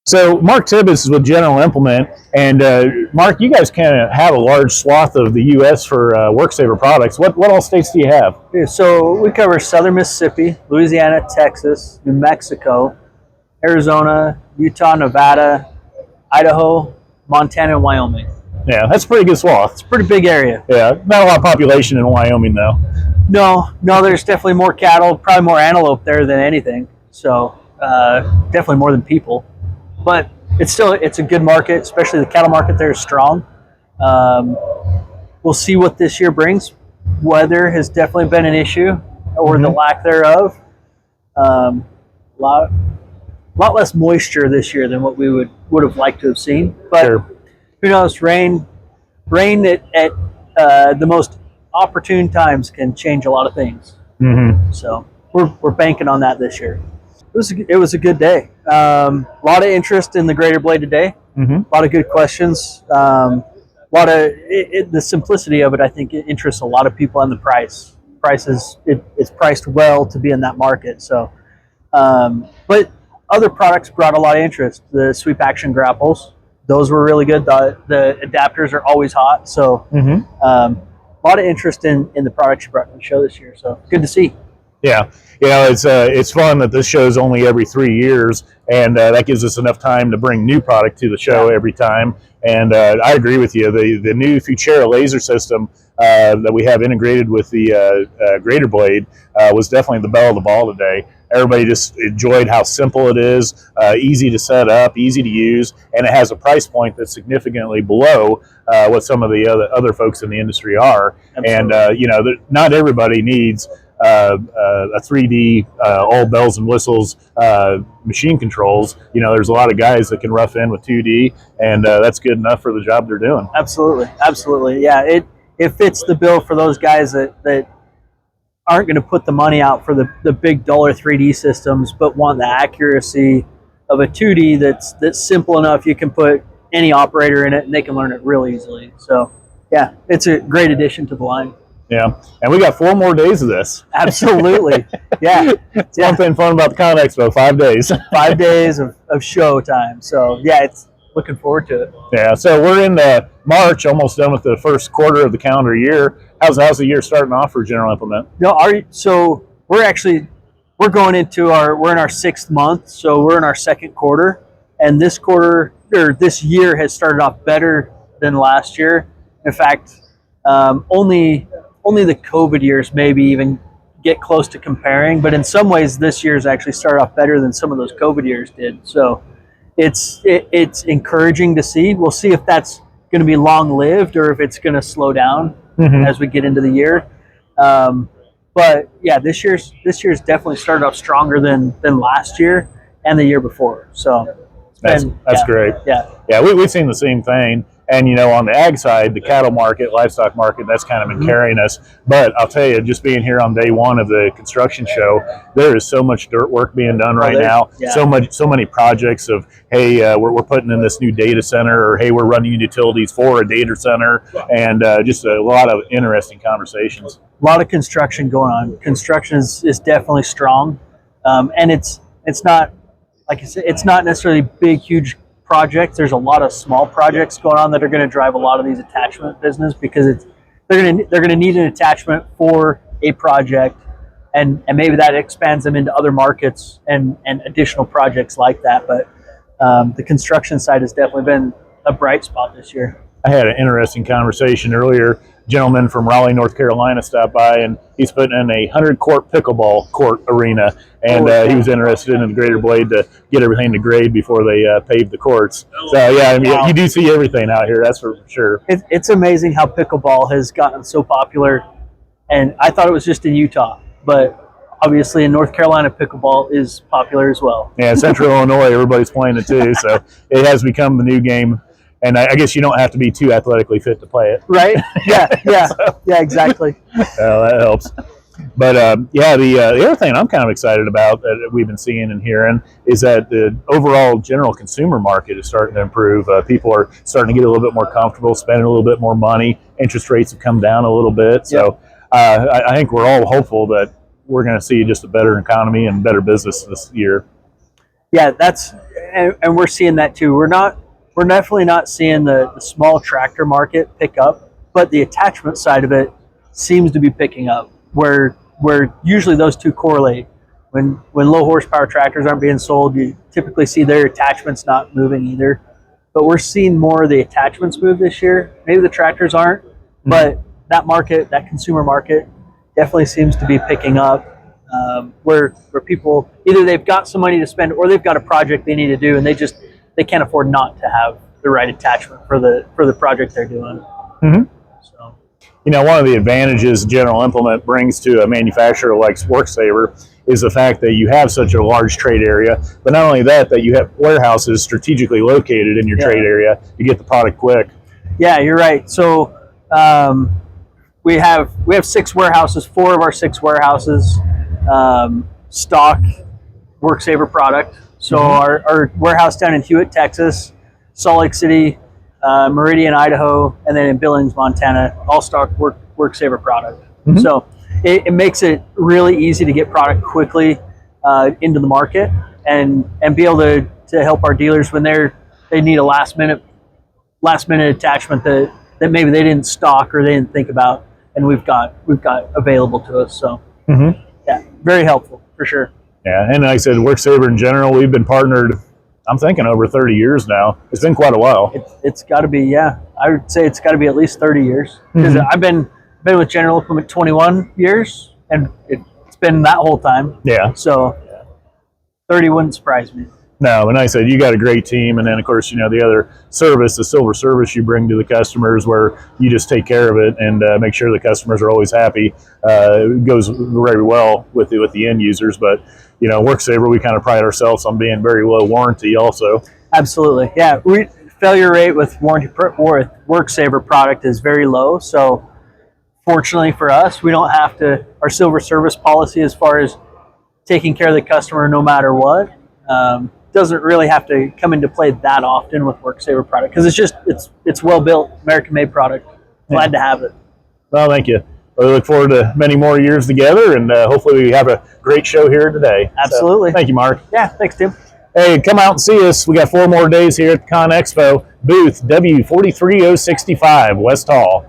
So Mark Tibbetts is with General Implement, and Mark, you guys kind of have a large swath of the U.S. for WorkSaver products. What all states do you have? Yeah, so we cover southern Mississippi, Louisiana, Texas, New Mexico, Arizona, Utah, Nevada, Idaho, Montana, and Wyoming. Yeah, that's a pretty good swath. It's a pretty big area. Yeah, not a lot of population in Wyoming though. No, there's definitely more cattle, probably more antelope there than anything. So definitely more than people. But it's a good market, especially the cattle market there is strong. We'll see what this year brings. Weather has definitely been an issue, or the lack thereof. Lot less moisture this year than what we would have liked to have seen. But Sure. Who knows? Rain at the most opportune times can change a lot of things. So we're banking on that this year. It was a good day. A lot of interest in the Greater Blade today. A lot of good questions. The simplicity of it, I think, it interests a lot of people, and the price. It's priced well to be in that market. So, but other products brought a lot of interest. The sweep action grapples, those were really good. The adapters are always hot. So, a lot of interest in the products you brought to the show this year. So good to see. Yeah, it's fun that this show's only every 3 years, and that gives us enough time to bring new product to the show every time. And I agree with you. The new Futura laser system that we have integrated with the Greater Blade was definitely the belle of the ball today. Everybody just enjoyed how simple it is, easy to set up, easy to use, and it has a price point that's significantly below what some of the other folks in the industry are. Absolutely. And not everybody needs a 3D all bells and whistles machine controls. There's a lot of guys that can rough in with 2D, and that's good enough for the job they're doing. Absolutely. Yeah, it fits the bill for those guys that aren't going to put the money out for the big dollar 3D systems, but want the accuracy of a 2D that's simple enough you can put any operator in it and they can learn it real easily. So yeah, it's a great addition to the line. Yeah, and we got 4 more days of this. Absolutely. Yeah. It's one thing fun about the ConExpo, 5 days. 5 days of show time. So yeah, it's looking forward to it. Yeah, so we're in March, almost done with the first quarter of the calendar year. How's the year starting off for General Implement? So we're going into we're in our 6th month, so we're in our 2nd quarter, and this year has started off better than last year. In fact, only the COVID years maybe even get close to comparing, but in some ways this year's actually started off better than some of those COVID years did. So it's encouraging to see. We'll see if that's going to be long-lived or if it's going to slow down as we get into the year. But yeah, this year's definitely started off stronger than last year and the year before. So that's great. Yeah, we've seen the same thing. And on the ag side, the cattle market, livestock market, that's kind of been carrying us. But I'll tell you, just being here on day 1 of the construction show, there is so much dirt work being done right now. Yeah. So many projects of, hey, we're putting in this new data center, or hey, we're running utilities for a data center, and just a lot of interesting conversations. A lot of construction going on. Construction is definitely strong, and it's not, like you said, it's not necessarily big, huge projects. There's a lot of small projects going on that are going to drive a lot of these attachment business, because they're going to need an attachment for a project, and maybe that expands them into other markets and additional projects like that. But the construction side has definitely been a bright spot this year. I had an interesting conversation earlier. A gentleman from Raleigh, North Carolina stopped by, and he's putting in a 100-court pickleball court arena, and he was interested in the Greater Blade to get everything to grade before they pave the courts. So yeah, I mean, you do see everything out here, that's for sure. It's amazing how pickleball has gotten so popular, and I thought it was just in Utah, but obviously in North Carolina, pickleball is popular as well. Yeah, in Central Illinois, everybody's playing it too, so it has become the new game. And I guess you don't have to be too athletically fit to play it. Right? Yeah, yeah, exactly. That helps. But the other thing I'm kind of excited about that we've been seeing and hearing is that the overall general consumer market is starting to improve. People are starting to get a little bit more comfortable, spending a little bit more money. Interest rates have come down a little bit. So I think we're all hopeful that we're going to see just a better economy and better business this year. Yeah, and we're seeing that too. We're definitely not seeing the small tractor market pick up, but the attachment side of it seems to be picking up. Where usually those two correlate. When low horsepower tractors aren't being sold, you typically see their attachments not moving either. But we're seeing more of the attachments move this year. Maybe the tractors aren't, but that market, that consumer market, definitely seems to be picking up. Where people either they've got some money to spend or they've got a project they need to do, and they can't afford not to have the right attachment for the project they're doing. Mm-hmm. So, one of the advantages General Implement brings to a manufacturer like WorkSaver is the fact that you have such a large trade area, but not only that you have warehouses strategically located in your trade area to get the product quick. Yeah, you're right. So we have 6 warehouses. 4 of our 6 warehouses stock WorkSaver product. So our warehouse down in Hewitt, Texas, Salt Lake City, Meridian, Idaho, and then in Billings, Montana, all stock WorkSaver product. So it makes it really easy to get product quickly into the market and be able to help our dealers when they need a last minute attachment that maybe they didn't stock or they didn't think about, and we've got available to us. So yeah, very helpful for sure. Yeah, and like I said, WorkSaver in general, we've been partnered, I'm thinking over 30 years now. It's been quite a while. It's got to be, I would say it's got to be at least 30 years. Because I've been with General Implement 21 years, and it's been that whole time. Yeah. So 30 wouldn't surprise me. No, and like I said, you got a great team, and then of course, the other service, the silver service you bring to the customers, where you just take care of it and make sure the customers are always happy. It goes very well with the end users, but WorkSaver, we kind of pride ourselves on being very low warranty also. Absolutely, yeah. Failure rate with WorkSaver product is very low, so fortunately for us, we don't have to. Our silver service policy, as far as taking care of the customer no matter what, doesn't really have to come into play that often with WorkSaver product, because it's well built, American made product. Glad to have it. Well, thank you. We look forward to many more years together, and hopefully we have a great show here today. Absolutely. So, thank you, Mark. Yeah, thanks, Tim. Hey, come out and see us. We got 4 more days here at the ConExpo booth, W43065, West Hall.